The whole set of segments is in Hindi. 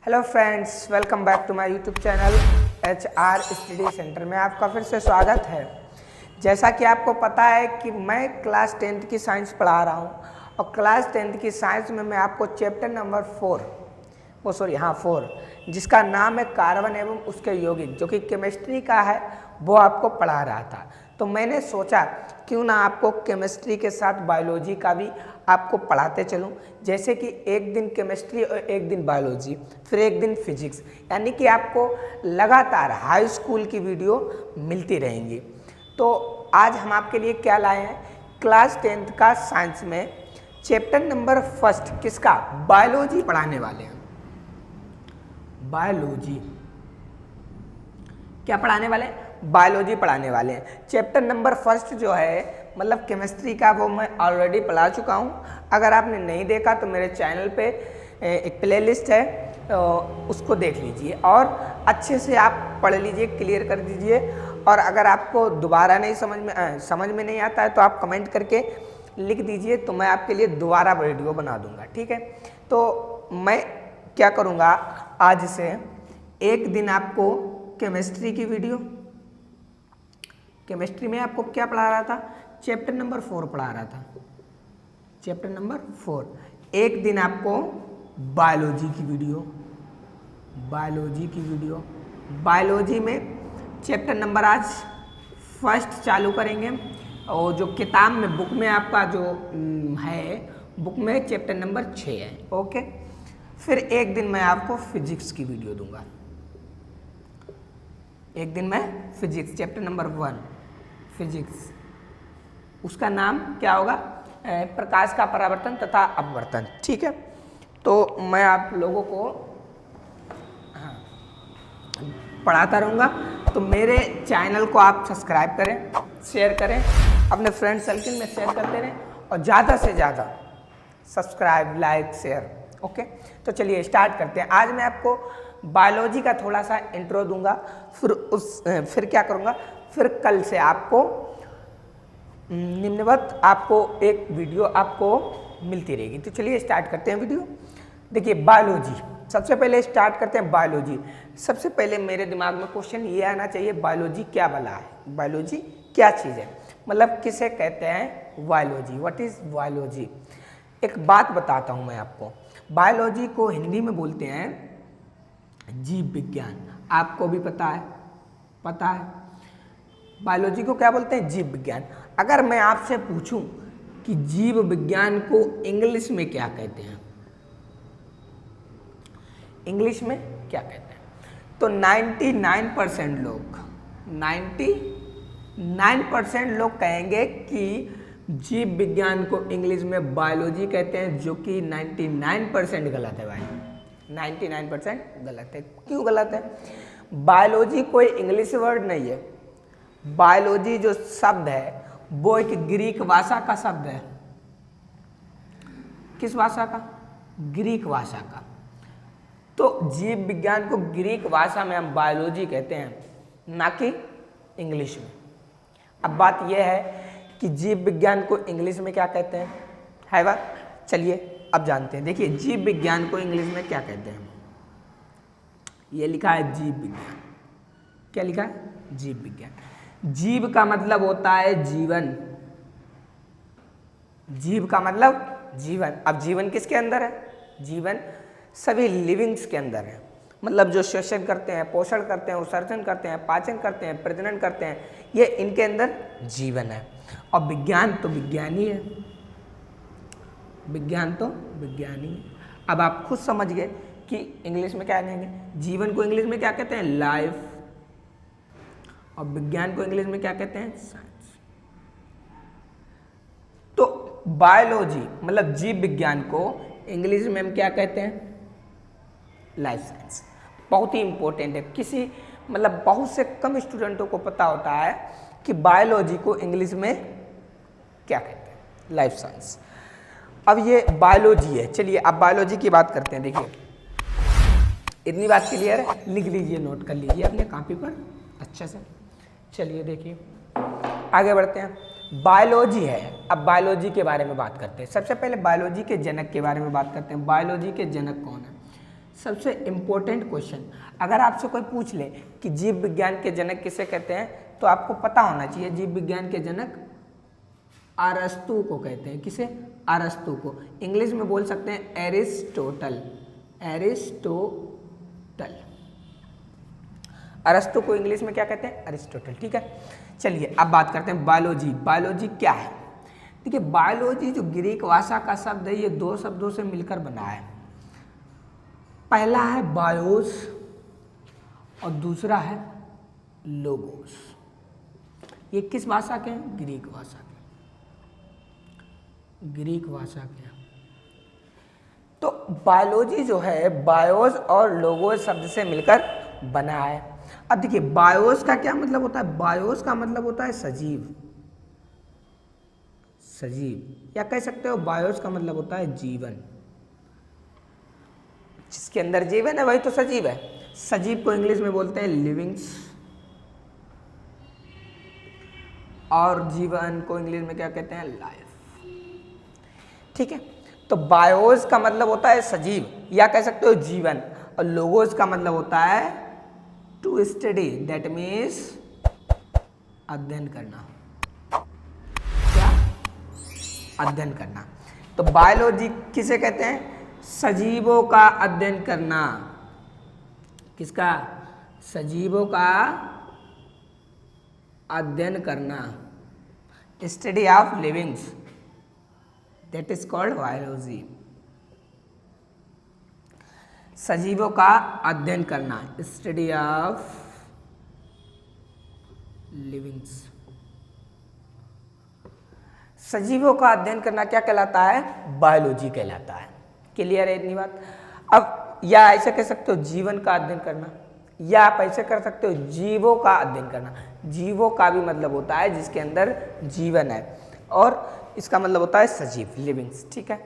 Hello friends, welcome back to my YouTube channel HR study centre में आपका फिर से स्वागत है। जैसा कि आपको पता है कि मैं क्लास 10th की साइंस पढ़ा रहा हूं और क्लास 10th की साइंस में मैं आपको चैप्टर नंबर 4 जिसका नाम है कार्बन एवं उसके यौगिक, जो कि केमिस्ट्री का है, वो आपको पढ़ा रहा था। तो मैंने सोचा क्यों ना आपको केमिस्ट्री के साथ बायोलॉजी का भी आपको पढ़ाते चलूं, जैसे कि एक दिन केमिस्ट्री और एक दिन बायोलॉजी, फिर एक दिन फिजिक्स, यानी कि आपको लगातार हाई स्कूल की वीडियो मिलती रहेंगी। तो आज हम आपके लिए क्या लाए हैं, क्लास 10th का साइंस में चैप्टर नंबर 1 किसका, बायोलॉजी पढ़ाने वाले हैं। बायोलॉजी क्या पढ़ाने वाले हैं, बायोलॉजी पढ़ाने वाले हैं। चैप्टर नंबर 1 जो है मतलब केमिस्ट्री का, वो मैं ऑलरेडी पढ़ा चुका हूँ। अगर आपने नहीं देखा तो मेरे चैनल पे एक प्लेलिस्ट है, उसको देख लीजिए और अच्छे से आप पढ़ लीजिए, क्लियर कर दीजिए। और अगर आपको दोबारा नहीं समझ में नहीं आता है तो आप कमेंट करके लिख दीजिए, तो मैं आपके लिए दोबारा वीडियो बना दूंगा, ठीक है। तो मैं क्या करूँगा, आज से एक दिन आपको केमिस्ट्री की वीडियो, केमिस्ट्री में आपको क्या पढ़ा रहा था, चैप्टर नंबर 4 पढ़ा रहा था, चैप्टर नंबर 4। एक दिन आपको बायोलॉजी की वीडियो, बायोलॉजी में चैप्टर नंबर आज 1 चालू करेंगे। और जो किताब में, बुक में आपका जो है, बुक में चैप्टर नंबर 6 है, ओके। फिर एक दिन मैं आपको फिजिक्स की वीडियो दूंगा, एक दिन मैं फिजिक्स चैप्टर नंबर 1 फिजिक्स, उसका नाम क्या होगा, प्रकाश का परावर्तन तथा अपवर्तन, ठीक है। तो मैं आप लोगों को पढ़ाता रहूँगा। तो मेरे चैनल को आप सब्सक्राइब करें, शेयर करें, अपने फ्रेंड सर्कल में शेयर करते रहें और ज़्यादा से ज़्यादा सब्सक्राइब, लाइक, शेयर, ओके। तो चलिए स्टार्ट करते हैं। आज मैं आपको बायोलॉजी का थोड़ा सा इंट्रो दूंगा, फिर क्या करूंगा, फिर कल से आपको निम्नवत आपको एक वीडियो आपको मिलती रहेगी। तो चलिए स्टार्ट करते हैं वीडियो। देखिए बायोलॉजी, सबसे पहले स्टार्ट करते हैं बायोलॉजी। सबसे पहले मेरे दिमाग में क्वेश्चन ये आना चाहिए, बायोलॉजी क्या भला है, बायोलॉजी क्या चीज़ है, मतलब किसे कहते हैं बायोलॉजी, व्हाट इज बायोलॉजी। एक बात बताता हूँ मैं आपको, बायोलॉजी को हिंदी में बोलते हैं जीव विज्ञान। आपको भी पता है बायोलॉजी को क्या बोलते हैं, जीव विज्ञान। अगर मैं आपसे पूछूं कि जीव विज्ञान को इंग्लिश में क्या कहते हैं, इंग्लिश में क्या कहते हैं, तो 99% लोग कहेंगे कि जीव विज्ञान को इंग्लिश में बायोलॉजी कहते हैं, जो कि 99% गलत है भाई, 99% गलत है। क्यों गलत है, बायोलॉजी कोई इंग्लिश वर्ड नहीं है। बायोलॉजी जो शब्द है वो एक ग्रीक भाषा का शब्द है। किस भाषा का, ग्रीक भाषा का। तो जीव विज्ञान को ग्रीक भाषा में हम बायोलॉजी कहते हैं, ना कि इंग्लिश में। अब बात यह है कि जीव विज्ञान को इंग्लिश में क्या कहते हैं, है बात। चलिए अब जानते हैं। देखिए जीव विज्ञान को इंग्लिश में क्या कहते हैं, ये लिखा है जीव विज्ञान। क्या लिखा है, जीव विज्ञान। जीव का मतलब होता है जीवन, जीव का मतलब जीवन। अब जीवन किसके अंदर है, जीवन सभी लिविंग्स के अंदर है, मतलब जो श्वसन करते हैं, पोषण करते हैं, उत्सर्जन करते हैं, पाचन करते हैं, प्रजनन करते हैं, ये इनके अंदर जीवन है। और विज्ञान तो विज्ञानी है, विज्ञान तो विज्ञानी। अब आप खुद समझ गए कि इंग्लिश में क्या कहेंगे, जीवन को इंग्लिश में क्या कहते हैं, लाइफ, और विज्ञान को इंग्लिश में क्या कहते हैं, साइंस। तो बायोलॉजी मतलब जीव विज्ञान को इंग्लिश में हम क्या कहते हैं, लाइफ साइंस। बहुत ही इंपॉर्टेंट है, किसी मतलब बहुत से कम स्टूडेंटों को पता होता है कि बायोलॉजी को इंग्लिश में क्या कहते हैं, लाइफ साइंस। अब ये बायोलॉजी है। चलिए अब बायोलॉजी की बात करते हैं। देखिए इतनी बात क्लियर है, लिख लीजिए, नोट कर लीजिए अपने कॉपी पर अच्छे से। चलिए देखिए आगे बढ़ते हैं। बायोलॉजी है, अब बायोलॉजी के बारे में बात करते हैं। सबसे पहले बायोलॉजी के जनक के बारे में बात करते हैं। बायोलॉजी के जनक कौन है, सबसे इम्पोर्टेंट क्वेश्चन, अगर आपसे कोई पूछ ले कि जीव विज्ञान के जनक किसे कहते हैं तो आपको पता होना चाहिए जीव विज्ञान के जनक अरस्तु को कहते हैं। किसे? अरस्तु को। इंग्लिश में बोल सकते हैं एरिस्टोटल। एरिस्टोटल। अरस्तु को इंग्लिश में क्या कहते हैं? अरिस्टोटल। ठीक है, चलिए अब बात करते हैं बायोलॉजी। बायोलॉजी क्या है? देखिए, बायोलॉजी जो ग्रीक भाषा का शब्द है, ये दो शब्दों से मिलकर बना है। पहला है बायोस और दूसरा है लोगोस। ये किस भाषा के हैं? ग्रीक भाषा के। ग्रीक भाषा के। तो बायोलॉजी जो है बायोस और लोगोस शब्द से मिलकर बना है। अब देखिए, बायोस का क्या मतलब होता है? बायोस का मतलब होता है सजीव। सजीव, या कह सकते हो बायोस का मतलब होता है जीवन। जिसके अंदर जीवन है वही तो सजीव है। सजीव को इंग्लिश में बोलते हैं लिविंग्स, और जीवन को इंग्लिश में क्या कहते हैं? लाइफ। ठीक है, तो बायोस का मतलब होता है सजीव, या कह सकते हो जीवन, और लोगोस का मतलब होता है टू स्टडी, दैट मीन्स अध्ययन करना। क्या? अध्ययन करना। तो बायोलॉजी किसे कहते हैं? सजीवों का अध्ययन करना। किसका? सजीवों का अध्ययन करना। Study of livings, that is called biology. सजीवों का अध्ययन करना, स्टडी ऑफ लिविंग्स। सजीवों का अध्ययन करना क्या कहलाता है? बायोलॉजी कहलाता है। क्लियर है इतनी बात? अब या ऐसे कह सकते हो जीवन का अध्ययन करना, या आप ऐसे कर सकते हो जीवों का अध्ययन करना। जीवों का भी मतलब होता है जिसके अंदर जीवन है, और इसका मतलब होता है सजीव, लिविंग्स। ठीक है,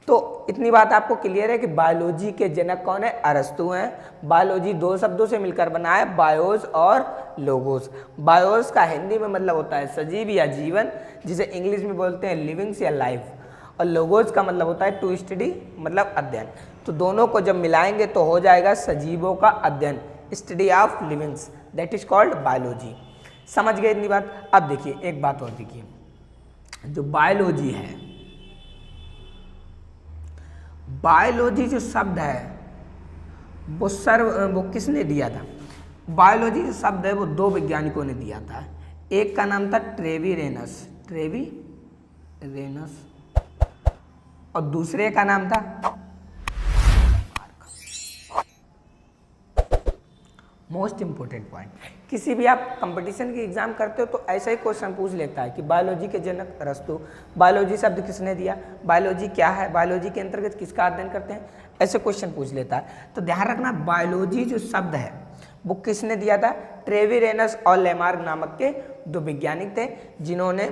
तो इतनी बात आपको क्लियर है कि बायोलॉजी के जनक कौन है? अरस्तु हैं। बायोलॉजी दो शब्दों से मिलकर बना है, बायोस और लोगोस। बायोस का हिंदी में मतलब होता है सजीव या जीवन, जिसे इंग्लिश में बोलते हैं लिविंग्स या लाइफ, और लोगोस का मतलब होता है टू स्टडी, मतलब अध्ययन। तो दोनों को जब मिलाएंगे तो हो जाएगा सजीवों का अध्ययन, study of livings, that is called biology. समझ गए इतनी बात? अब देखिए एक बात और देखिए, जो बायोलॉजी है, बायोलॉजी जो शब्द है वो किसने दिया था? बायोलॉजी जो शब्द है वो दो वैज्ञानिकों ने दिया था। एक का नाम था ट्रेवीरेनस, ट्रेवीरेनस, और दूसरे का नाम था मोस्ट इंपोर्टेंट पॉइंट। किसी भी आप कंपटीशन की एग्जाम करते हो तो ऐसा ही क्वेश्चन पूछ लेता है कि बायोलॉजी के जनक अरस्तु, बायोलॉजी शब्द किसने दिया, बायोलॉजी क्या है, बायोलॉजी के अंतर्गत किसका अध्ययन करते हैं, ऐसे क्वेश्चन पूछ लेता है। तो ध्यान रखना, बायोलॉजी जो शब्द है वो किसने दिया था? ट्रेवीरेनस और लेमार्क नामक के दो वैज्ञानिक थे जिन्होंने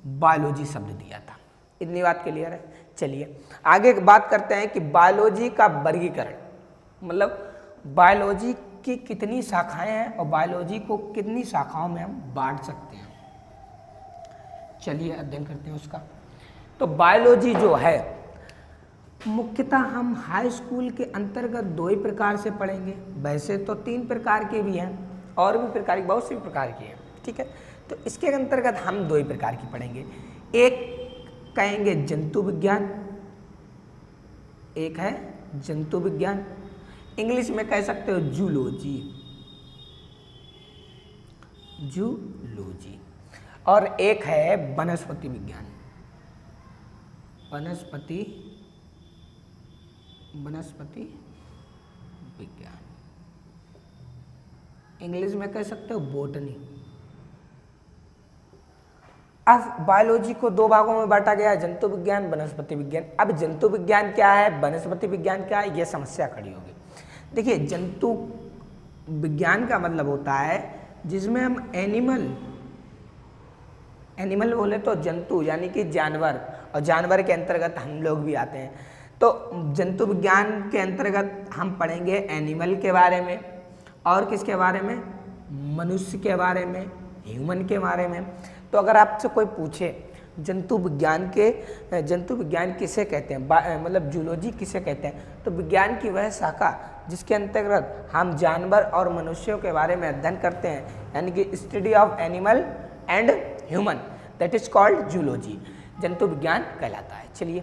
बायोलॉजी शब्द दिया था। इतनी बात क्लियर है? चलिए आगे बात करते हैं कि बायोलॉजी का वर्गीकरण, मतलब बायोलॉजी की कितनी शाखाएं हैं और बायोलॉजी को कितनी शाखाओं में हम बांट सकते हैं। चलिए अध्ययन करते हैं उसका। तो बायोलॉजी जो है मुख्यतः हम हाई स्कूल के अंतर्गत दो ही प्रकार से पढ़ेंगे, वैसे तो तीन प्रकार के भी हैं और भी प्रकार की, बहुत सी प्रकार की हैं। ठीक है, तो इसके अंतर्गत हम दो ही प्रकार की पढ़ेंगे। एक कहेंगे जंतु विज्ञान, एक है जंतु विज्ञान, इंग्लिश में कह सकते हो जूलॉजी, जूलॉजी, और एक है वनस्पति विज्ञान, वनस्पति विज्ञान, इंग्लिश में कह सकते हो बॉटनी। अब बायोलॉजी को दो भागों में बांटा गया है, जंतु विज्ञान, वनस्पति विज्ञान। अब जंतु विज्ञान क्या है, वनस्पति विज्ञान क्या है, यह समस्या खड़ी होगी। देखिए, जंतु विज्ञान का मतलब होता है जिसमें हम एनिमल बोले तो जंतु यानी कि जानवर, और जानवर के अंतर्गत हम लोग भी आते हैं। तो जंतु विज्ञान के अंतर्गत हम पढ़ेंगे एनिमल के बारे में, और किसके बारे में, मनुष्य के बारे में, ह्यूमन के बारे में। तो अगर आपसे कोई पूछे जंतु विज्ञान किसे कहते हैं, मतलब जूलॉजी किसे कहते हैं? तो विज्ञान की वह शाखा जिसके अंतर्गत हम जानवर और मनुष्यों के बारे में अध्ययन करते हैं, यानी कि study of animal and human, that is called zoology, जंतु विज्ञान कहलाता है। चलिए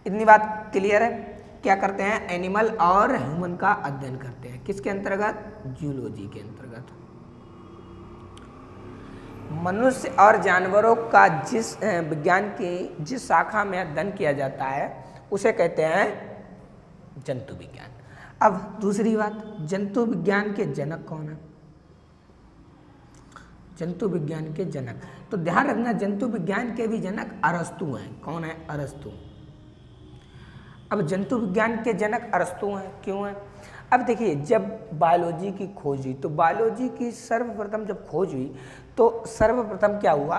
इतनी बात क्लियर है। क्या करते हैं? एनिमल और ह्यूमन का अध्ययन करते हैं, किसके अंतर्गत? जूलॉजी के अंतर्गत। मनुष्य और जानवरों का जिस विज्ञान की जिस शाखा में अध्ययन किया जाता है उसे कहते हैं जंतु विज्ञान। अब दूसरी बात, जंतु विज्ञान के जनक कौन है? जंतु विज्ञान के जनक, तो ध्यान रखना जंतु विज्ञान के भी जनक अरस्तु हैं। कौन है? अरस्तु। अब जंतु विज्ञान के जनक अरस्तु हैं, क्यों हैं? अब देखिए, जब बायोलॉजी की खोज हुई तो बायोलॉजी की सर्वप्रथम जब खोज हुई तो सर्वप्रथम क्या हुआ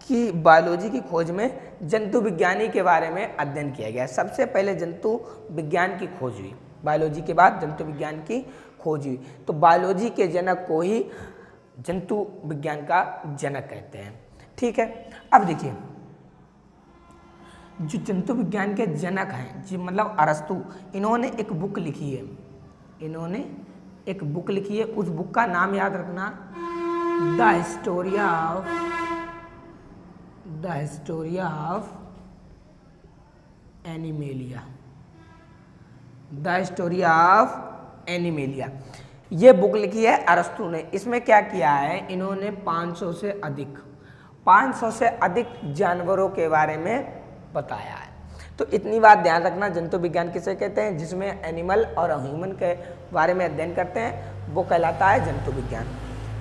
कि बायोलॉजी की खोज में जंतु विज्ञानी के बारे में अध्ययन किया गया। सबसे पहले जंतु विज्ञान की खोज हुई, बायोलॉजी के बाद जंतु विज्ञान की खोज हुई, तो बायोलॉजी के जनक को ही जंतु विज्ञान का जनक कहते हैं। ठीक है, अब देखिए जो जंतु विज्ञान के जनक हैं जी, मतलब अरस्तु, इन्होंने एक बुक लिखी है, उस बुक का नाम याद रखना, the history of animalia, the history of animalia. ये बुक लिखी है अरस्तु ने। इसमें क्या किया है, इन्होंने 500 से अधिक जानवरों के बारे में बताया है। तो इतनी बात ध्यान रखना, जंतु विज्ञान किसे कहते हैं? जिसमें एनिमल और ह्यूमन के बारे में अध्ययन करते हैं, वो कहलाता है जंतु विज्ञान।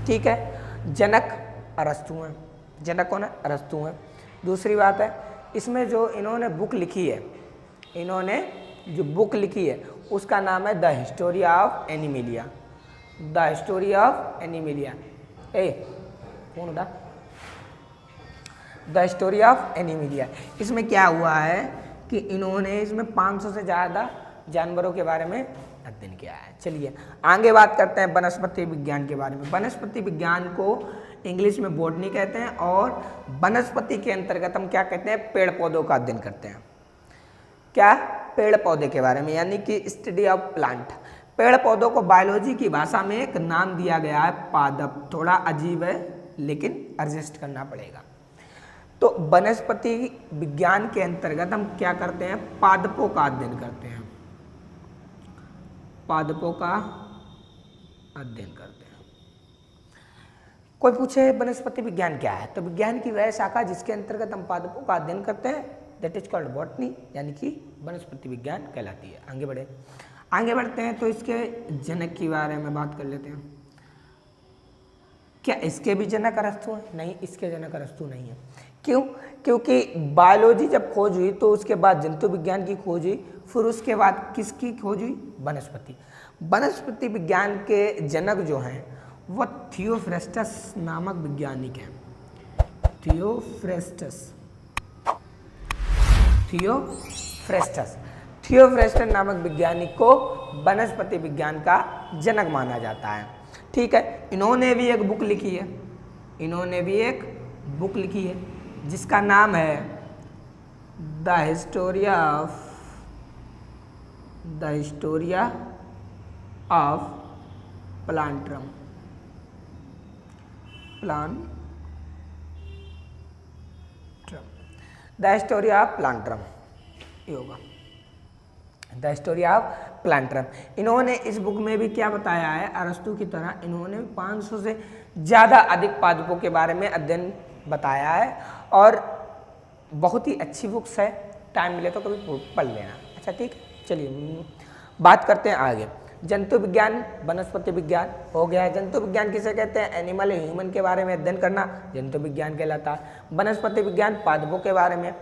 ठीक है, जनक अरस्तु हैं। जनक कौन है? अरस्तु हैं। दूसरी बात है, इसमें जो इन्होंने बुक लिखी है, उसका नाम है the history of animalia, the history of animalia. कौन उठा? The history of animalia. इसमें क्या हुआ है कि इन्होंने इसमें 500 से ज़्यादा जानवरों के बारे में अध्ययन किया है। चलिए आगे बात करते हैं वनस्पति विज्ञान के बारे में। वनस्पति विज्ञान को इंग्लिश में बॉटनी कहते हैं, और वनस्पति के अंतर्गत हम क्या कहते हैं? पेड़ पौधों का अध्ययन करते हैं। क्या? पेड़ पौधे के बारे में, यानी कि स्टडी ऑफ प्लांट। पेड़ पौधों को बायोलॉजी की भाषा में एक नाम दिया गया है, पादप। थोड़ा अजीब है लेकिन एडजस्ट करना पड़ेगा। तो वनस्पति विज्ञान के अंतर्गत हम क्या करते हैं? पादपों का अध्ययन करते हैं, पादपों का अध्ययन करते हैं। कोई पूछे वनस्पति विज्ञान क्या है, तो विज्ञान की वह शाखा जिसके अंतर्गत हम पादपों का अध्ययन करते हैं, दैट इज कॉल्ड बॉटनी, यानी कि वनस्पति विज्ञान कहलाती है। आगे बढ़ते हैं तो इसके जनक के बारे में बात कर लेते हैं। क्या इसके भी जनक अरस्तु हैं? नहीं, इसके जनक अरस्तु नहीं है। क्यों? क्योंकि बायोलॉजी जब खोज हुई तो उसके बाद जंतु विज्ञान की खोज हुई, फिर उसके बाद किसकी खोज हुई? वनस्पति विज्ञान के जनक जो हैं वह थियोफ्रेस्टस नामक वैज्ञानिक हैं। थियोफ्रेस्टस नामक वैज्ञानिक को वनस्पति विज्ञान का जनक माना जाता है। ठीक है, इन्होंने भी एक बुक लिखी है जिसका नाम है the Historia of Plantarum. The history of Plantarum, ये होगा द हिस्टोरी ऑफ प्लांट्रम। इन्होंने इस बुक में भी क्या बताया है? अरस्तु की तरह इन्होंने 500 से ज़्यादा अधिक पादपों के बारे में अध्ययन बताया है, और बहुत ही अच्छी बुक्स है, टाइम मिले तो कभी पढ़ लेना। अच्छा ठीक है, चलिए बात करते हैं आगे। जंतु विज्ञान, वनस्पति विज्ञान हो गया है। जंतु विज्ञान किसे कहते हैं? एनिमल ह्यूमन के बारे में अध्ययन करना जंतु विज्ञान कहलाता है। वनस्पति विज्ञान पादपों के बारे में,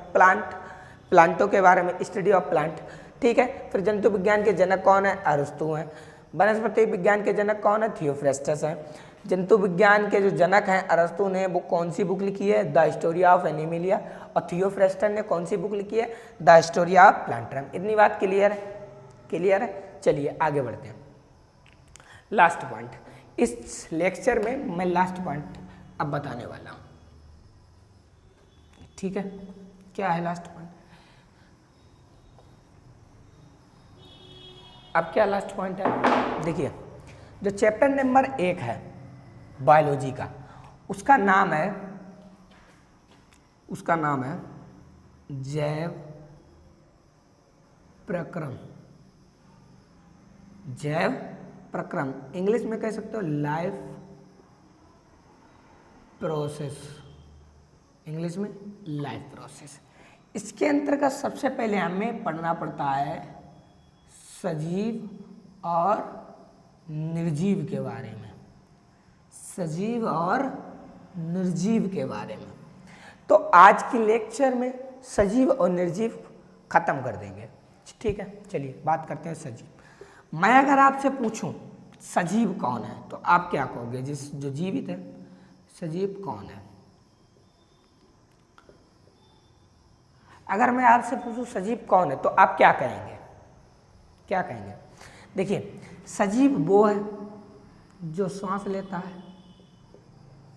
प्लांटों के बारे में, स्टडी ऑफ प्लांट। ठीक है, फिर जंतु विज्ञान के जनक कौन है? अरस्तु हैं। वनस्पति विज्ञान के जनक कौन है? थियोफ्रेस्टस हैं। जंतु विज्ञान के जो जनक हैं अरस्तु ने वो कौन सी बुक लिखी है? The history of Animalia. और थियोफ्रेस्टस ने कौन सी बुक लिखी है? The history of Plantarum. इतनी बात क्लियर है? चलिए आगे बढ़ते हैं। लास्ट पॉइंट, इस लेक्चर में मैं लास्ट पॉइंट अब बताने वाला हूँ। ठीक है, क्या है लास्ट पॉइंट? अब क्या लास्ट पॉइंट है? देखिए, जो चैप्टर नंबर 1 है बायोलॉजी का, उसका नाम है जैव प्रक्रम। जैव प्रक्रम इंग्लिश में कह सकते हो लाइफ प्रोसेस, इंग्लिश में लाइफ प्रोसेस। इसके अंतर्गत सबसे पहले हमें पढ़ना पड़ता है सजीव और निर्जीव के बारे में, सजीव और निर्जीव के बारे में। तो आज की लेक्चर में सजीव और निर्जीव खत्म कर देंगे, ठीक है। चलिए बात करते हैं सजीव। मैं अगर आपसे पूछूं सजीव कौन है तो आप क्या कहोगे? जो जीवित है, सजीव कौन है? अगर मैं आपसे पूछूं सजीव कौन है तो आप क्या कहेंगे? क्या कहेंगे? देखिए, सजीव वो है जो श्वास लेता है,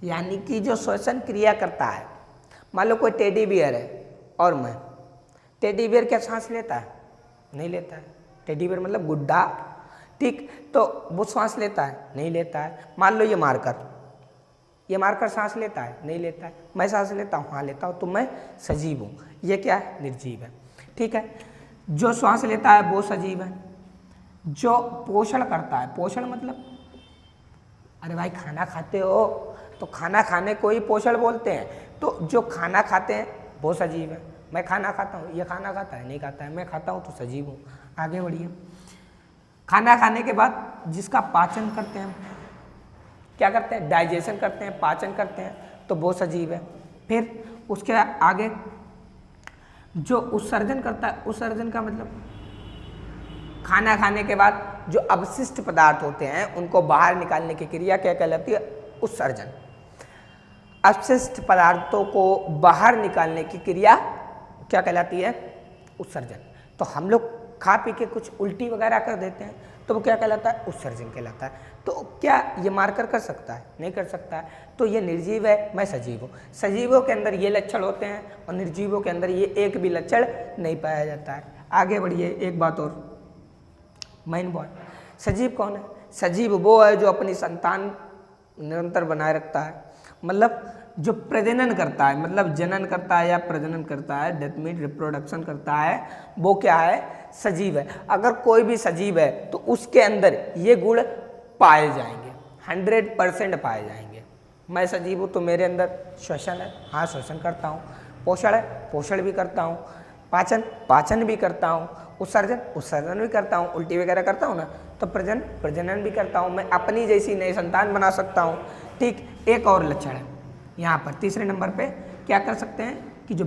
यानी कि जो श्वसन क्रिया करता है। मान लो कोई टेडी बियर है और मैं, टेडी बियर क्या सांस लेता है? नहीं लेता है। टेडी बियर मतलब गुड्डा, ठीक, तो वो सांस लेता है? नहीं लेता है। मान लो ये मारकर सांस लेता है? नहीं लेता है। मैं सांस लेता हूँ? हाँ लेता हूँ। तो मैं सजीव हूँ। ये क्या है? निर्जीव है, ठीक है। जो श्वास लेता है वो सजीव है। जो पोषण करता है, पोषण मतलब अरे भाई खाना खाते हो तो खाना खाने को ही पोषण बोलते हैं। तो जो खाना खाते हैं वो सजीव है। मैं खाना खाता हूँ, ये खाना खाता है? नहीं खाता है। मैं खाता हूँ तो सजीव हूँ। आगे बढ़िए। खाना खाने के बाद जिसका पाचन करते हैं, क्या करते हैं? डाइजेशन करते हैं, पाचन करते हैं, तो वो सजीव है। फिर उसके आगे जो उत्सर्जन करता है, उत्सर्जन का मतलब खाना खाने के बाद जो अवशिष्ट पदार्थ होते हैं उनको बाहर निकालने की क्रिया क्या कहलाती है? उत्सर्जन। अवशिष्ट पदार्थों को बाहर निकालने की क्रिया क्या कहलाती है? उत्सर्जन। तो हम लोग खा पी के कुछ उल्टी वगैरह कर देते हैं तो वो क्या कहलाता है? उत्सर्जन कहलाता है। तो क्या ये मारकर कर सकता है? नहीं कर सकता है। तो ये निर्जीव है, मैं सजीव हूँ। सजीवों के अंदर ये लक्षण होते हैं और निर्जीवों के अंदर ये एक भी लक्षण नहीं पाया जाता है। आगे बढ़िए। एक बात और मेन पॉइंट, सजीव कौन है? सजीव वो है जो अपनी संतान निरंतर बनाए रखता है, मतलब जो प्रजनन करता है, मतलब जनन करता है या प्रजनन करता है, डेथ मीट रिप्रोडक्शन करता है, वो क्या है? सजीव है। अगर कोई भी सजीव है तो उसके अंदर ये गुण पाए जाएंगे, 100% पाए जाएंगे। मैं सजीव हूँ तो मेरे अंदर श्वसन है, हाँ श्वसन करता हूँ। पोषण है, पोषण भी करता हूँ। पाचन भी करता हूँ। उत्सर्जन भी करता हूँ। उल्टी वगैरह करता हूँ ना, तो प्रजनन भी करता हूँ। मैं अपनी जैसी नई संतान बना सकता हूँ, ठीक। एक और लक्षण है यहाँ पर तीसरे नंबर पे, क्या कर सकते हैं कि जो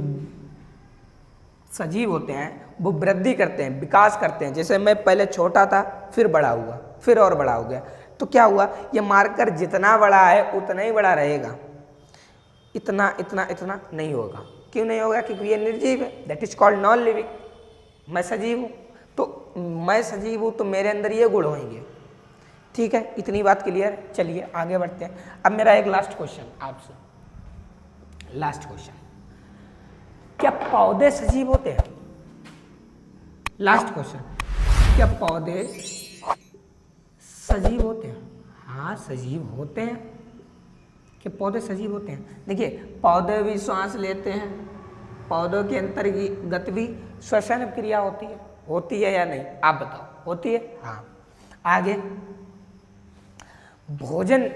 सजीव होते हैं वो वृद्धि करते हैं, विकास करते हैं। जैसे मैं पहले छोटा था, फिर बड़ा हुआ, फिर और बड़ा हो गया, तो क्या हुआ? ये मार्कर जितना बड़ा है उतना ही बड़ा रहेगा, इतना इतना इतना नहीं होगा। क्यों नहीं होगा? क्योंकि ये निर्जीव है, that is called non living. मैं सजीव हूँ तो मेरे अंदर ये गुण होंगे, ठीक है। इतनी बात क्लियर? चलिए आगे बढ़ते हैं। अब मेरा एक लास्ट क्वेश्चन आपसे, लास्ट क्वेश्चन, क्या पौधे सजीव होते हैं? लास्ट क्वेश्चन, क्या पौधे सजीव होते हैं? हाँ सजीव होते हैं। क्या पौधे सजीव होते हैं? देखिए, पौधे भी श्वास लेते हैं, पौधों के अंतर्गत भी श्वसन क्रिया होती है या नहीं? आप बताओ, होती है? हाँ। आगे भोजन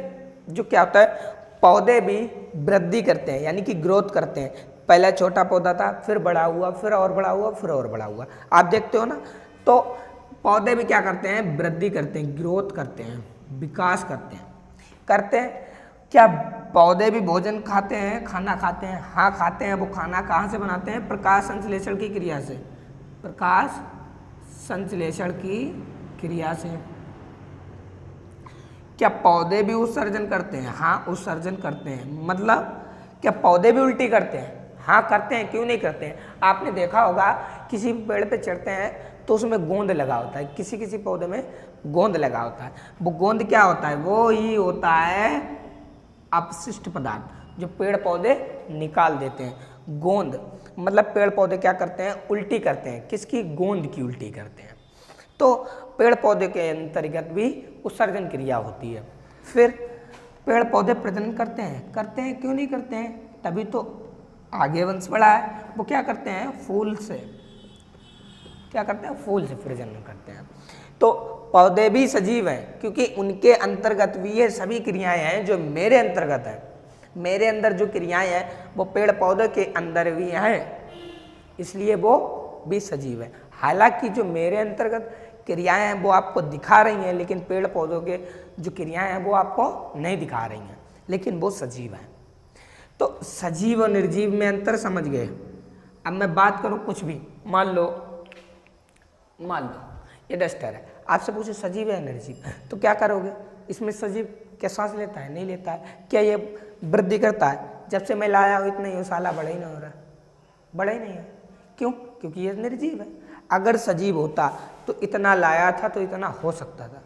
जो क्या होता है, पौधे भी वृद्धि करते हैं, यानी कि ग्रोथ करते हैं। पहला छोटा पौधा था, फिर बड़ा हुआ, फिर और बड़ा हुआ, फिर और बड़ा हुआ। आप देखते हो ना, तो पौधे भी क्या करते हैं? वृद्धि करते हैं, ग्रोथ करते हैं, विकास करते हैं। क्या पौधे भी भोजन खाते हैं, खाना खाते हैं? हाँ खाते हैं। वो खाना कहाँ से बनाते हैं? प्रकाश संश्लेषण की क्रिया से, प्रकाश संश्लेषण की क्रिया से। क्या पौधे भी उत्सर्जन करते हैं? हाँ उत्सर्जन करते हैं। मतलब क्या पौधे भी उल्टी करते हैं? हाँ करते हैं। क्यों नहीं करते हैं? आपने देखा होगा किसी पेड़ पे चढ़ते हैं तो उसमें गोंद लगा होता है, किसी किसी पौधे में गोंद लगा होता है। वो गोंद क्या होता है? वो ही होता है अपशिष्ट पदार्थ जो पेड़ पौधे निकाल देते हैं, गोंद मतलब पेड़ पौधे क्या करते हैं, उल्टी करते हैं। किसकी? गोंद की उल्टी करते हैं। तो पेड़ पौधे के अंतर्गत भी उत्सर्जन क्रिया होती है। फिर पेड़ पौधे प्रजनन करते हैं क्यों नहीं करते हैं? तभी तो आगे वंश बढ़ा है। वो क्या करते हैं? फूल से क्या करते हैं? फूल से प्रजनन करते हैं। तो पौधे भी सजीव हैं क्योंकि उनके अंतर्गत भी ये सभी क्रियाएं हैं जो मेरे अंतर्गत हैं। मेरे अंदर जो क्रियाएं हैं वो पेड़ पौधे के अंदर भी हैं, इसलिए वो भी सजीव है। हालांकि जो मेरे अंतर्गत क्रियाएं हैं वो आपको दिखा रही हैं, लेकिन पेड़ पौधों के जो क्रियाएं हैं वो आपको नहीं दिखा रही हैं, लेकिन वो सजीव हैं। तो सजीव और निर्जीव में अंतर समझ गए। अब मैं बात करूं कुछ भी, मान लो ये डस्टर है, आपसे पूछे सजीव है निर्जीव, तो क्या करोगे? इसमें सजीव क्या सांस लेता है? नहीं लेता है। क्या ये वृद्धि करता है? जब से मैं लाया हूँ इतना ही साला बड़ा ही नहीं हो रहा, बड़ा ही नहीं है। क्यों? क्योंकि ये निर्जीव है। अगर सजीव होता तो इतना लाया था तो इतना हो सकता था,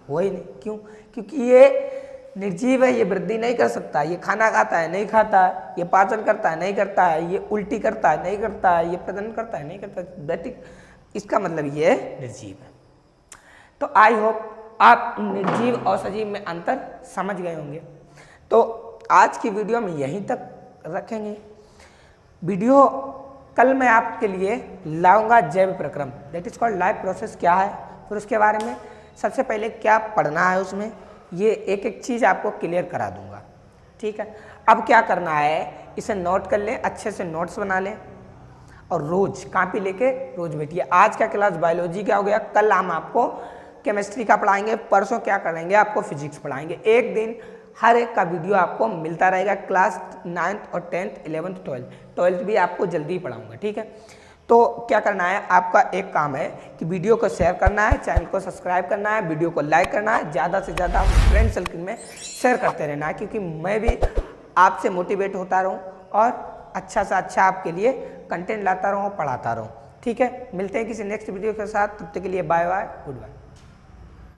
हो ही नहीं। क्यों? क्योंकि ये निर्जीव है, ये वृद्धि नहीं कर सकता। ये खाना खाता है, नहीं खाता है। ये पाचन करता है, नहीं करता है। ये उल्टी करता है, नहीं करता है। ये प्रजनन करता है, नहीं करता। इसका मतलब ये निर्जीव है। तो आई होप आप निर्जीव और सजीव में अंतर समझ गए होंगे। तो आज की वीडियो में यहीं तक रखेंगे। वीडियो कल मैं आपके लिए लाऊंगा जैव प्रक्रम, that is called life process क्या है, फिर उसके बारे में सबसे पहले क्या पढ़ना है उसमें, ये एक एक चीज़ आपको क्लियर करा दूंगा। ठीक है, अब क्या करना है, इसे नोट कर लें, अच्छे से नोट्स बना लें और रोज कॉपी लेके रोज बैठिए। आज का क्लास बायोलॉजी का हो गया, कल हम आपको केमिस्ट्री का पढ़ाएंगे, परसों क्या करेंगे, आपको फिजिक्स पढ़ाएंगे। एक दिन हर एक का वीडियो आपको मिलता रहेगा। क्लास 9th और 10th 11th 12th भी आपको जल्दी पढ़ाऊंगा। ठीक है, तो क्या करना है, आपका एक काम है कि वीडियो को शेयर करना है, चैनल को सब्सक्राइब करना है, वीडियो को लाइक करना है, ज़्यादा से ज़्यादा फ्रेंड सर्कल में शेयर करते रहना है, क्योंकि मैं भी आपसे मोटिवेट होता रहूँ और अच्छा से अच्छा आपके लिए कंटेंट लाता रहूँ, पढ़ाता रहूँ। ठीक है, मिलते हैं किसी नेक्स्ट वीडियो के साथ, तब तक के लिए बाय बाय, गुड बाय।